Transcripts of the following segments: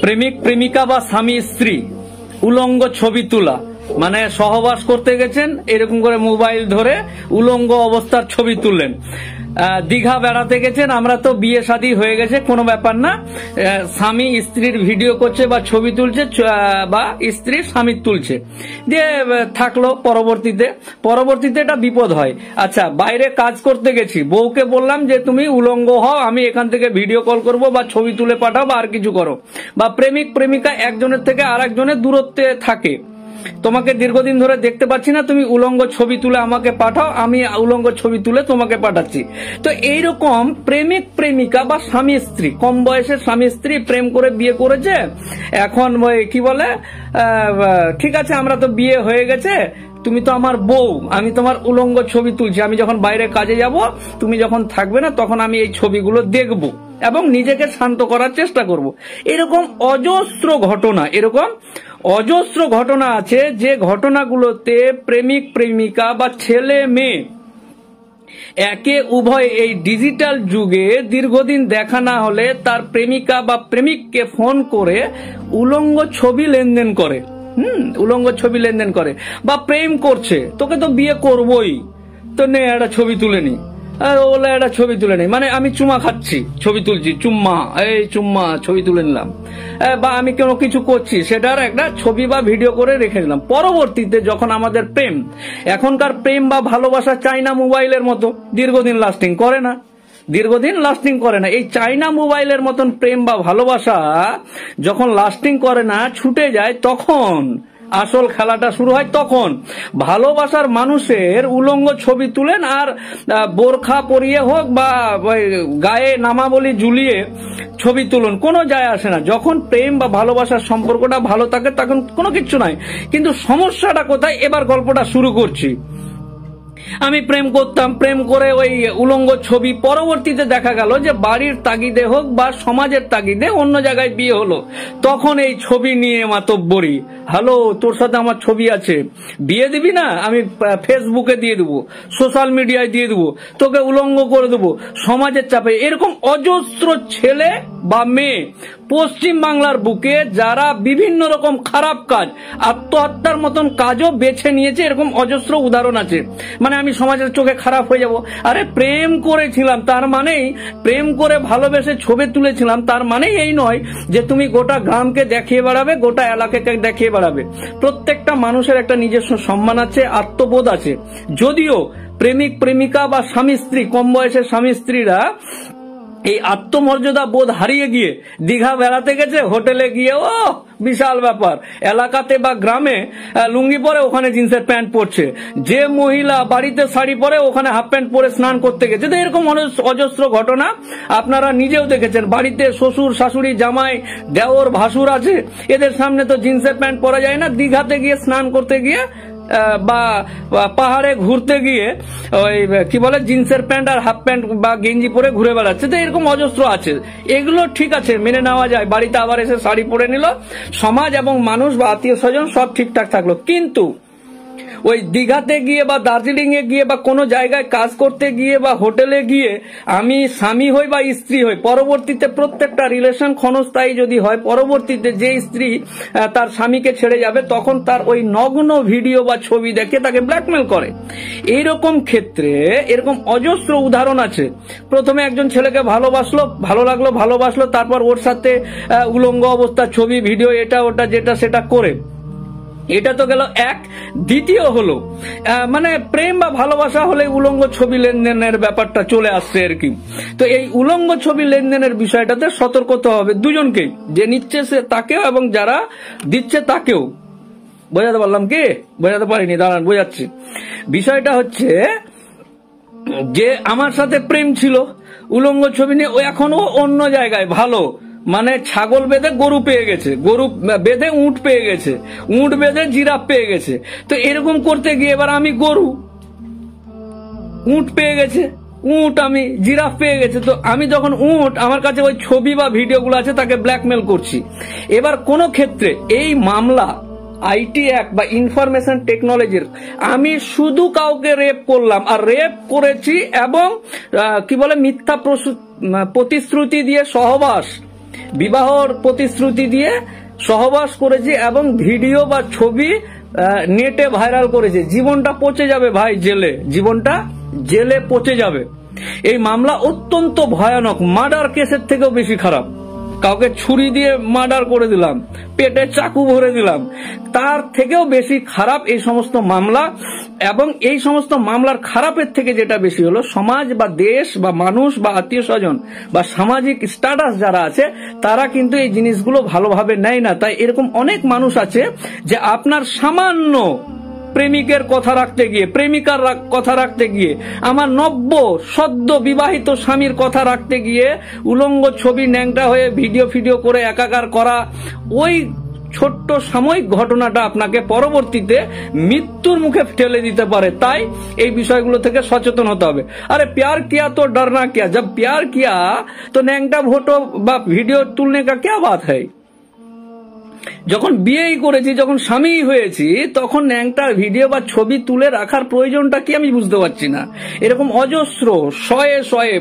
প্রেমিক প্রেমিকা বা স্বামী স্ত্রী উলঙ্গ ছবি তোলা, মানে সহবাস করতে গেছেন, এরকম করে মোবাইল ধরে উলঙ্গ অবস্থার ছবি তুললেন। দীঘা বেড়াতে গেছেন, আমরা তো বিয়ে শাদী হয়ে গেছে, কোনো ব্যাপার না, স্বামী স্ত্রীর ভিডিও করছে বা ছবি তুলছে, বা স্ত্রী স্বামীর তুলছে, দিয়ে থাকলো। পরবর্তীতে এটা বিপদ হয়। আচ্ছা, বাইরে কাজ করতে গেছি, বউকে বললাম যে তুমি উলঙ্গ হও, আমি এখান থেকে ভিডিও কল করব বা ছবি তুলে পাঠাও বা আর কিছু করো। বা প্রেমিক প্রেমিকা একজনের থেকে আর একজনের দূরত্বে থাকে, তোমাকে দীর্ঘদিন ধরে দেখতে পাচ্ছি না, তুমি উলঙ্গ ছবি তুলে আমাকে পাঠাও, আমি উলঙ্গ ছবি তুলে তোমাকে পাঠাচ্ছি। তো এইরকম প্রেমিক প্রেমিকা বা স্বামী স্ত্রী, কম বয়সের স্বামী স্ত্রী প্রেম করে বিয়ে করেছে, এখন কি বলে, ঠিক আছে আমরা তো বিয়ে হয়ে গেছে, তুমি তো আমার বউ, আমি তোমার উলঙ্গ ছবি তুলছি, আমি যখন বাইরে কাজে যাব, তুমি যখন থাকবে না, তখন আমি এই ছবিগুলো দেখব এবং নিজেকে শান্ত করার চেষ্টা করব। এরকম অজস্র ঘটনা আছে, যে ঘটনাগুলোতে প্রেমিক প্রেমিকা বা ছেলে মেয়ে একে উভয় এই ডিজিটাল যুগে দীর্ঘদিন দেখা না হলে তার প্রেমিকা বা প্রেমিককে ফোন করে উলঙ্গ ছবি লেনদেন করে, বা প্রেম করছে, তোকে তো বিয়ে করবই, তো নে একটা ছবি তুলে নি, ওলা একটা ছবি তুলে নেই, মানে আমি চুমা খাচ্ছি ছবি তুলছি, চুম্মা ছবি তুলে নিলাম, বা আমি কোনো কিছু করছি সেটার একটা ছবি বা ভিডিও করে রেখে দিলাম। পরবর্তীতে যখন আমাদের এখনকার প্রেম বা ভালোবাসা চাইনা মোবাইলের মতো দীর্ঘদিন লাস্টিং করে না। এই চাইনা মোবাইলের মতন প্রেম বা ভালোবাসা যখন লাস্টিং করে না, ছুটে যায়, তখন আসল খেলাটা শুরু হয়। তখন ভালোবাসার মানুষের উলঙ্গ ছবি তুলেন, আর বোরখা পরিয়ে হোক বা গায়ে নামাবলি ঝুলিয়ে ছবি তুলুন, কোনো যায় আসে না। যখন প্রেম বা ভালোবাসার সম্পর্কটা ভালো থাকে তখন কোনো কিচ্ছু নাই। কিন্তু সমস্যাটা কোথায়, এবার গল্পটা শুরু করছি। আমি প্রেম করতাম, প্রেম করে ওই উলঙ্গ ছবি, পরবর্তীতে দেখা গেল যে বাড়ির তাগিদে হোক বা সমাজের তাগিদে অন্য জায়গায় বিয়ে হলো, তখন এই ছবি নিয়ে মাতব্বরি, হ্যালো তোর সাথে আমার ছবি আছে, বিয়ে দিবি না, আমি ফেসবুকে দিয়ে দেবো, সোশ্যাল মিডিয়ায় দিয়ে দেবো, তোকে উলঙ্গ করে দেবো, সমাজের চাপে। এরকম অজস্র ছেলে বা মেয়ে পশ্চিম বাংলার বুকে যারা বিভিন্ন রকম খারাপ কাজ, আত্মহত্যার মতন কাজও বেছে নিয়েছে, এরকম অজস্র উদাহরণ আছে। মানে আমি সমাজের চোখে খারাপ হয়ে যাব, আরে প্রেম করেছিলাম তার মানেই, প্রেম করে ভালোবেসে ছবি তুলেছিলাম তার মানেই এই নয় যে তুমি গোটা গ্রামকে দেখিয়ে বেড়াবে, গোটা এলাকাকে দেখিয়ে বেড়াবে। প্রত্যেকটা মানুষের একটা নিজস্ব সম্মান আছে, আত্মবোধ আছে। যদিও প্রেমিক প্রেমিকা বা স্বামী স্ত্রী, কম বয়সের স্বামী স্ত্রীরা এই আত্মমর্যাদা বোধ হারিয়ে গিয়ে দীঘা বেড়াতে গেছে, হোটেলে গিয়ে বিশাল ব্যাপার, এলাকাতে বা গ্রামে লুঙ্গি পরে ওখানে জিন্সের প্যান্ট পরছে, যে মহিলা বাড়িতে শাড়ি পরে ওখানে হাফ প্যান্ট পরে স্নান করতে গেছে। তো এরকম অজস্র ঘটনা আপনারা নিজেও দেখেছেন। বাড়িতে শ্বশুর শাশুড়ি জামাই দেওর ভাসুর আছে, এদের সামনে তো জিন্সের প্যান্ট পরা যায় না। দীঘাতে গিয়ে স্নান করতে গিয়ে বা পাহাড়ে ঘুরতে গিয়ে ওই কি বলে জিন্সের প্যান্ট আর হাফ প্যান্ট বা গেঞ্জি পরে ঘুরে বেড়াচ্ছে। তো এরকম অজস্র আছে, এগুলো ঠিক আছে, মেনে নেওয়া যায়। বাড়িতে আবার এসে শাড়ি পরে নিল, সমাজ এবং মানুষ বা আত্মীয় স্বজন সব ঠিকঠাক থাকলো। কিন্তু ওই দীঘাতে গিয়ে বা দার্জিলিং এ গিয়ে বা কোনো জায়গায় কাজ করতে গিয়ে বা হোটেলে গিয়ে আমি স্বামী হই বা স্ত্রী হই, পরবর্তীতে প্রত্যেকটা রিলেশন ক্ষণস্থায়ী যদি হয়, পরবর্তীতে যে স্ত্রী তার স্বামীকে ছেড়ে যাবে তখন তার ওই নগ্ন ভিডিও বা ছবি দেখে তাকে ব্ল্যাকমেল করে। এইরকম ক্ষেত্রে এরকম অজস্র উদাহরণ আছে। প্রথমে একজন ছেলেকে ভালোবাসলো, ভালো লাগলো, ভালোবাসলো, তারপর ওর সাথে উলঙ্গ অবস্থার ছবি ভিডিও এটা ওটা যেটা সেটা করে, এটা তো গেল এক। দ্বিতীয় হলো মানে প্রেম বা ভালোবাসা হলে উলঙ্গ ছবি লেনদেনের ব্যাপারটা চলে আসছে আর কি। তো এই উলঙ্গ ছবি লেনদেনের বিষয়টাতে সতর্ক হতে হবে দুজনকেই, যে নিচ্ছে সে তাকেও এবং যারা দিচ্ছে তাকেও। বোঝাতে পারলাম কি? বোঝাতে পারিনি, দাঁড়ান বোঝাচ্ছি। বিষয়টা হচ্ছে যে আমার সাথে প্রেম ছিল, উলঙ্গ ছবি নিয়ে ও এখনো অন্য জায়গায় ভালো, মানে ছাগল বেঁধে গরু পেয়ে গেছে, গরু বেঁধে উঁট পেয়ে গেছে, উঁট বেঁধে জিরাফ পেয়ে গেছে। তো এরকম করতে গিয়ে এবার আমি গরু, উঁট পেয়ে গেছে, উঁট আমি, জিরাফ পেয়ে গেছে। তো আমি যখন উঁট, আমার কাছে ওই ছবি বা ভিডিওগুলো আছে, তাকে ব্ল্যাকমেল করছি। এবার কোন ক্ষেত্রে এই মামলা আইটি অ্যাক্ট বা ইনফরমেশন টেকনোলজির, আমি শুধু কাউকে রেপ করলাম আর রেপ করেছি এবং কি বলে মিথ্যা প্রতিশ্রুতি দিয়ে সহবাস, বিবাহর প্রতিশ্রুতি দিয়ে সহবাস করেছে এবং ভিডিও বা ছবি নেটে ভাইরাল করেছে। জীবনটা পচে যাবে ভাই, জেলে, জীবনটা জেলে পচে যাবে। এই মামলা অত্যন্ত ভয়ানক, মার্ডার কেসের থেকেও বেশি খারাপ। কাউকে ছুরি দিয়ে মার্ডার করে দিলাম, পেটে চাকু ভরে দিলাম, তার থেকেও বেশি খারাপ এই সমস্ত মামলা। এবং এই সমস্ত মামলার খারাপের থেকে যেটা বেশি হলো, সমাজ বা দেশ বা মানুষ বা আত্মীয় স্বজন বা সামাজিক স্ট্যাটাস যারা আছে তারা কিন্তু এই জিনিসগুলো ভালোভাবে নেয় না। তাই এরকম অনেক মানুষ আছে যে আপনার সামান্য প্রেমিকের কথা রাখতে গিয়ে, প্রেমিকার কথা রাখতে গিয়ে, আমার নব্য সদ্য বিবাহিত স্বামীর কথা রাখতে গিয়ে উলঙ্গ ছবি ন্যাংটা হয়ে ভিডিও করে একাকার করা, ওই ছোট্ট সাময়িক ঘটনাটা আপনাকে পরবর্তীতে মৃত্যুর মুখে ঠেলে দিতে পারে। তাই এই বিষয়গুলো থেকে সচেতন হতে হবে। আরে প্যার কিয়া তো ডরনা কিয়া, জব প্যার কিয়া তো ন্যাংটা ফটো বা ভিডিও তুলনে কা क्या बात है। যখন বিয়েই করেছি, যখন স্বামী হয়েছি, তখন ন্যাংটা ভিডিও বা ছবি তুলে রাখার প্রয়োজনটা কি আমি বুঝতে পারছি না। এরকম অজস্র শয়ে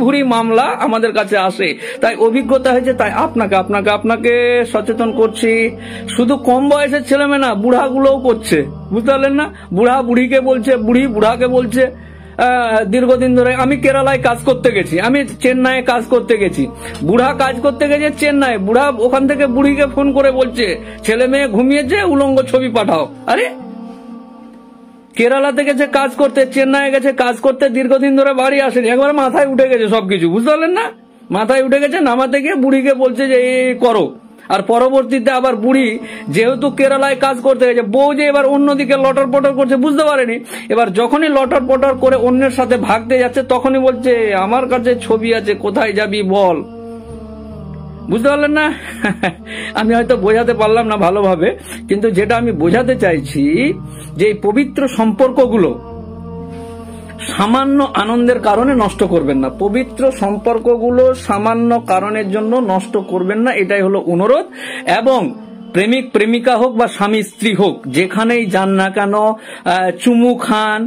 ভুরি মামলা আমাদের কাছে আসে। তাই অভিজ্ঞতা হয়েছে, তাই আপনাকে সচেতন করছি। শুধু কম বয়সের ছেলে মেয়ে না, বুড়াগুলোও করছে, বুঝতে পারলেন না? বুড়া বুড়িকে বলছে, বুড়ি বুড়াকে বলছে। দীর্ঘদিন ধরে আমি কেরালায় কাজ করতে গেছি, আমি চেন্নাইয়ে কাজ করতে গেছি, বুড়া কাজ করতে গেছে চেন্নাই, বুড়া ওখান থেকে বুড়িকে ফোন করে বলছে ছেলে মেয়ে ঘুমিয়েছে, উলঙ্গ ছবি পাঠাও। আরে কেরালাতে গেছে কাজ করতে, চেন্নাইয়ে গেছে কাজ করতে, দীর্ঘদিন ধরে বাড়ি আসেনি, একবার মাথায় উঠে গেছে সবকিছু, বুঝতে পারলেন না? মাথায় উঠে গেছে, নামাতে গিয়ে বুড়িকে বলছে যে এই করো। আর পরবর্তীতে আবার বুড়ি যেহেতু কেরালায় কাজ করতে গেছে, বউ যে এবার অন্যদিকে লটর পটর করছে বুঝতে পারেনি। এবার যখনই লটর পটর করে অন্যের সাথে ভাগতে যাচ্ছে, তখনই বলছে আমার কাছে ছবি আছে, কোথায় যাবি বল। বুঝতে পারলেন না? আমি হয়তো বোঝাতে পারলাম না ভালোভাবে, কিন্তু যেটা আমি বোঝাতে চাইছি যে এই পবিত্র সম্পর্কগুলো সামান্য আনন্দের কারণে নষ্ট করবেন না। পবিত্র সম্পর্কগুলো সামান্য কারণের জন্য নষ্ট করবেন না, এটাই হলো অনুরোধ। এবং প্রেমিক প্রেমিকা হোক বা স্বামী স্ত্রী হোক, যেখানেই যান না কেন, চুমু খান,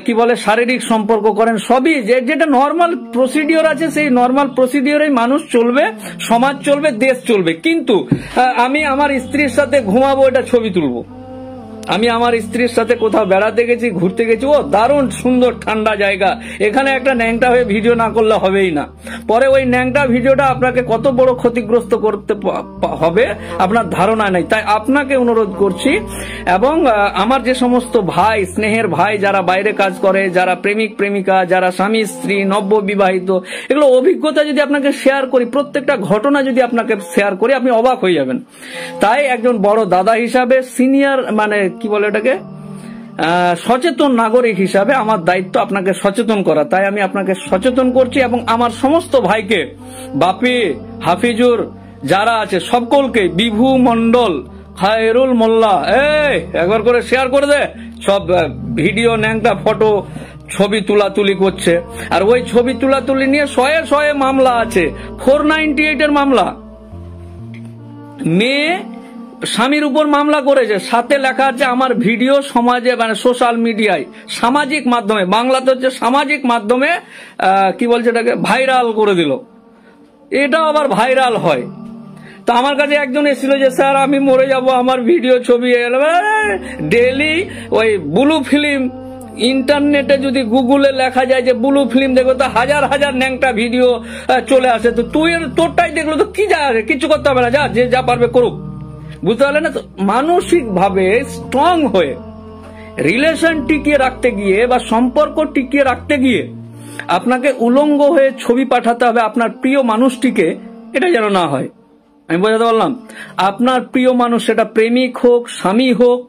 কি বলে শারীরিক সম্পর্ক করেন, সবই যেটা নর্মাল প্রসিডিওর আছে, সেই নর্মাল প্রসিডিওরেই মানুষ চলবে, সমাজ চলবে, দেশ চলবে। কিন্তু আমি আমার স্ত্রীর সাথে ঘুমাবো, এটা ছবি তুলবো। আমি আমার স্ত্রীর সাথে কোথাও বেড়াতে গেছি, ঘুরতে গেছি, ও দারুণ সুন্দর ঠান্ডা জায়গা, এখানে একটা ন্যাংটা হয়ে ভিডিও না করলে হবেই না। পরে ওই ন্যাংটা ভিডিওটা আপনাকে কত বড় ক্ষতিগ্রস্ত করতে হবে আপনার ধারণা নেই। তাই আপনাকে অনুরোধ করছি, এবং আমার যে সমস্ত ভাই, স্নেহের ভাই যারা বাইরে কাজ করে, যারা প্রেমিক প্রেমিকা, যারা স্বামী স্ত্রী, নব্য বিবাহিত, এগুলো অভিজ্ঞতা যদি আপনাকে শেয়ার করি, প্রত্যেকটা ঘটনা যদি আপনাকে শেয়ার করি, আপনি অবাক হয়ে যাবেন। তাই একজন বড় দাদা হিসাবে, সিনিয়র মানে কি বলে এটাকে, সচেতন নাগরিক হিসাবে আমার দায়িত্ব আপনাকে সচেতন করা। তাই আমি আপনাকে সচেতন করছি, এবং আমার সমস্ত ভাইকে, বাপি, হাফিজুর যারা আছে সকলকে, বিভু মন্ডল, খায়রুল মোল্লা, একবার করে শেয়ার করে দে। সব ভিডিও ন্যাংটা ফটো ছবি তুলাতুলি করছে, আর ওই ছবি তুলাতুলি নিয়ে শয়ে মামলা আছে। 498 এর মামলা, মেয়ে স্বামীর উপর মামলা করেছে, সাথে লেখা আছে আমার ভিডিও সমাজে মানে সোশ্যাল মিডিয়ায়, সামাজিক মাধ্যমে, বাংলাতে হচ্ছে সামাজিক মাধ্যমে কি বলছে এটাকে, ভাইরাল করে দিল। এটা আবার ভাইরাল হয়। তো আমার কাছে একজন এসেছিল যে স্যার আমি মরে যাব, আমার ভিডিও ছবি ডেইলি ওই ব্লু ফিল্ম, ইন্টারনেটে যদি গুগলে লেখা যায় যে ব্লু ফিল্ম, দেখো তো হাজার ন্যাংটা ভিডিও চলে আসে। তো তুই তোরটাই দেখলো তো কি যায়, কিছু করতে হবে না, যে যা পারবে করুক। বুঝতে পারলে না? তো মানসিক ভাবে স্ট্রং হয়ে রিলেশন টিকিয়ে রাখতে গিয়ে বা সম্পর্ক টিকিয়ে রাখতে গিয়ে আপনাকে উলঙ্গ হয়ে ছবি পাঠাতে হবে আপনার প্রিয় মানুষটিকে, এটা যেন না হয়। আমি বোঝাতে পারলাম? আপনার প্রিয় মানুষ, সেটা প্রেমিক হোক, স্বামী হোক,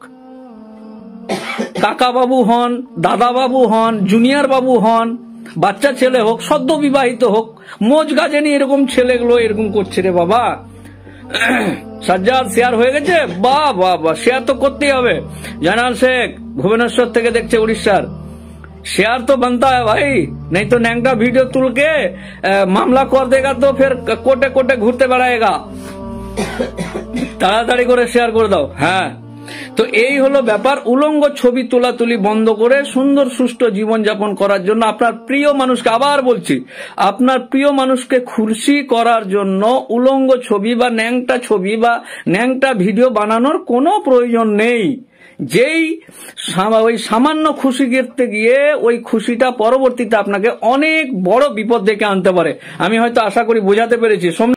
কাকা বাবু হন, দাদা বাবু হন, জুনিয়র বাবু হন, বাচ্চা ছেলে হোক, সদ্য বিবাহিত হোক, মোজ গাজেনি এরকম ছেলেগুলো এরকম করছে রে বাবা। সাজ্জাদ শেয়ার হয়ে গেছে, বাহ বাহ বাহ, শেয়ার তো করতেই হবে। জানাল শেখ ভুবনেশ্বর থেকে দেখছে, উড়িষ্যার, शेयर तो बनता है भाई, नहीं तो नैंगटा वीडियो तुल के मामला कर देगा तो फिर कोटे कोटे घूरते बेड़ाएगा। ताड़ाताड़ी करे शेयर कर दाओ। हाँ তো এই হলো ব্যাপার। উলঙ্গ ছবি তোলাতুলি বন্ধ করে সুন্দর সুষ্ঠু জীবনযাপন করার জন্য আপনার প্রিয় মানুষকে, আবার বলছি, আপনার প্রিয় মানুষকে খুশি করার জন্য উলঙ্গ ছবি বা ন্যাংটা ছবি বা ন্যাংটা ভিডিও বানানোর কোনো প্রয়োজন নেই। যেই ওই সামান্য খুশি করতে গিয়ে ওই খুশিটা পরবর্তীতে আপনাকে অনেক বড় বিপদ ডেকে আনতে পারে। আমি হয়তো আশা করি বোঝাতে পেরেছি।